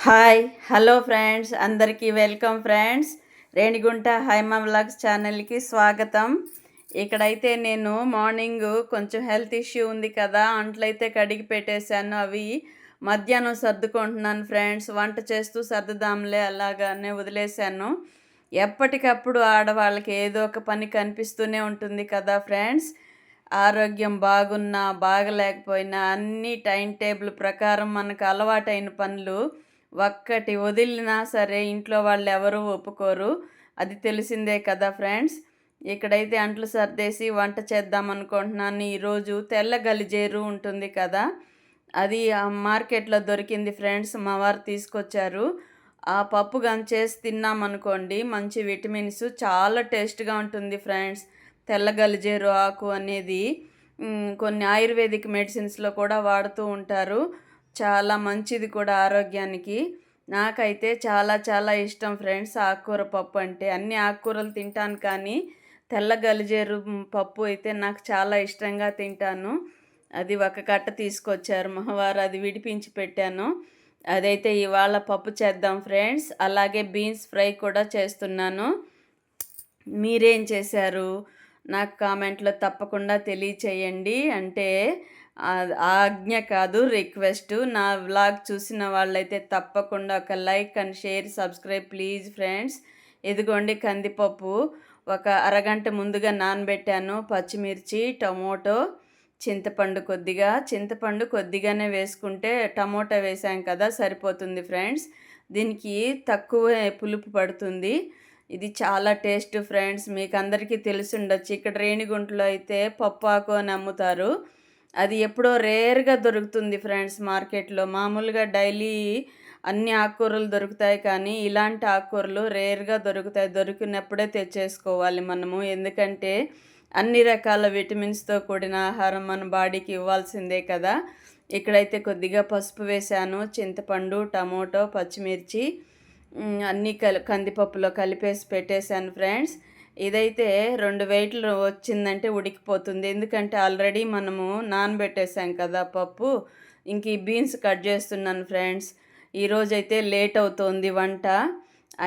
Hi hello friends, అందరికీ welcome friends. Renigunta Haima vlogs ఛానల్కి స్వాగతం. ఇక్కడైతే నేను మార్నింగ్ కొంచెం హెల్త్ ఇష్యూ ఉంది కదా, అంట్లయితే కడిగి పెట్టేశాను. అవి మధ్యాహ్నం సర్దుకుంటున్నాను ఫ్రెండ్స్. వంట చేస్తూ సర్దుదాంలే అలాగానే వదిలేశాను. ఎప్పటికప్పుడు ఆడవాళ్ళకి ఏదో ఒక పని కనిపిస్తూనే ఉంటుంది కదా ఫ్రెండ్స్. ఆరోగ్యం బాగున్నా బాగలేకపోయినా అన్నీ టైం టేబుల్ ప్రకారం మనకు అలవాటైన పనులు ఒక్కటి వదిలినా సరే ఇంట్లో వాళ్ళు ఎవరు ఒప్పుకోరు. అది తెలిసిందే కదా ఫ్రెండ్స్. ఇక్కడైతే అంట్లు సర్దేసి వంట చేద్దాం అనుకుంటున్నాను. ఈరోజు తెల్ల గలిజేరు ఉంటుంది కదా, అది మార్కెట్లో దొరికింది ఫ్రెండ్స్. మా వారు తీసుకొచ్చారు. ఆ పప్పు కానీ చేసి తిన్నామనుకోండి, మంచి విటమిన్స్, చాలా టేస్ట్గా ఉంటుంది ఫ్రెండ్స్. తెల్ల గలిజేరు ఆకు అనేది కొన్ని ఆయుర్వేదిక్ మెడిసిన్స్లో కూడా వాడుతూ ఉంటారు. చాలా మంచిది కూడా ఆరోగ్యానికి. నాకైతే చాలా చాలా ఇష్టం ఫ్రెండ్స్ ఆకుకూర పప్పు అంటే. అన్ని ఆకుకూరలు తింటాను కానీ తెల్ల గలిజేరు పప్పు అయితే నాకు చాలా ఇష్టంగా తింటాను. అది ఒక కట్ట తీసుకొచ్చారు మావారు, అది విడిపించి పెట్టాను. అదైతే ఇవాళ పప్పు చేద్దాం ఫ్రెండ్స్. అలాగే బీన్స్ ఫ్రై కూడా చేస్తున్నాను. మీరేం చేశారు నాకు కామెంట్లో తప్పకుండా తెలియచేయండి. అంటే ఆజ్ఞ కాదు, రిక్వెస్ట్. నా వ్లాగ్ చూసిన వాళ్ళైతే తప్పకుండా ఒక like and share, subscribe please friends. ఇదిగోండి కందిపప్పు ఒక అరగంట ముందుగా నానబెట్టాను. పచ్చిమిర్చి, టమోటో, చింతపండు కొద్దిగానే వేసుకుంటే, టమోటా వేసాం కదా సరిపోతుంది ఫ్రెండ్స్. దీనికి తక్కువ పులుపు పడుతుంది. ఇది చాలా టేస్ట్ ఫ్రెండ్స్. మీకు అందరికీ తెలిసి ఉండొచ్చు. ఇక్కడ రేణిగుంటలో అయితే పప్పాకు అని అమ్ముతారు. అది ఎప్పుడో రేర్గా దొరుకుతుంది ఫ్రెండ్స్ మార్కెట్లో. మామూలుగా డైలీ అన్ని ఆకుకూరలు దొరుకుతాయి కానీ ఇలాంటి ఆకుకూరలు రేర్గా దొరుకుతాయి. దొరికినప్పుడే తెచ్చేసుకోవాలి మనము. ఎందుకంటే అన్ని రకాల విటమిన్స్తో కూడిన ఆహారం మన బాడీకి ఇవ్వాల్సిందే కదా. ఇక్కడైతే కొద్దిగా పసుపు వేశాను, చింతపండు, టమోటో, పచ్చిమిర్చి అన్నీ కందిపప్పులో కలిపేసి పెట్టేశాను ఫ్రెండ్స్. ఇదైతే 2 వెయిట్లు వచ్చిందంటే ఉడికిపోతుంది. ఎందుకంటే ఆల్రెడీ మనము నానబెట్టేసాం కదా పప్పు. ఇంక ఈ బీన్స్ కట్ చేస్తున్నాను ఫ్రెండ్స్. ఈరోజైతే లేట్ అవుతోంది వంట,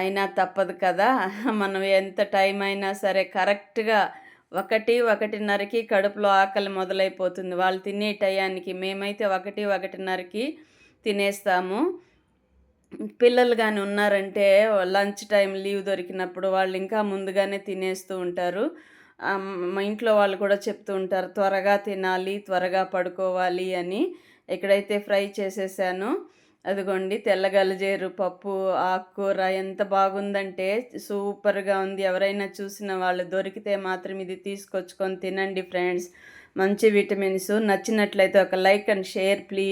అయినా తప్పదు కదా. మనం ఎంత టైం అయినా సరే కరెక్ట్గా 1-1:30కి కడుపులో ఆకలి మొదలైపోతుంది వాళ్ళు తినే టయానికి. మేమైతే 1-1:30కి తినేస్తాము. పిల్లలు కానీ ఉన్నారంటే లంచ్ టైం లీవ్ దొరికినప్పుడు వాళ్ళు ఇంకా ముందుగానే తినేస్తూ ఉంటారు. మా ఇంట్లో వాళ్ళు కూడా చెప్తూ ఉంటారు, త్వరగా తినాలి, త్వరగా పడుకోవాలి అని. ఇక్కడైతే ఫ్రై చేసేసాను. అదిగోండి తెల్ల గలిజేరు పప్పు ఆకుకూర ఎంత బాగుందంటే సూపర్గా ఉంది. ఎవరైనా చూసిన వాళ్ళు దొరికితే మాత్రం ఇది తీసుకొచ్చుకొని తినండి ఫ్రెండ్స్. మంచి విటమిన్స్. నచ్చినట్లయితే ఒక లైక్ అండ్ షేర్ ప్లీజ్.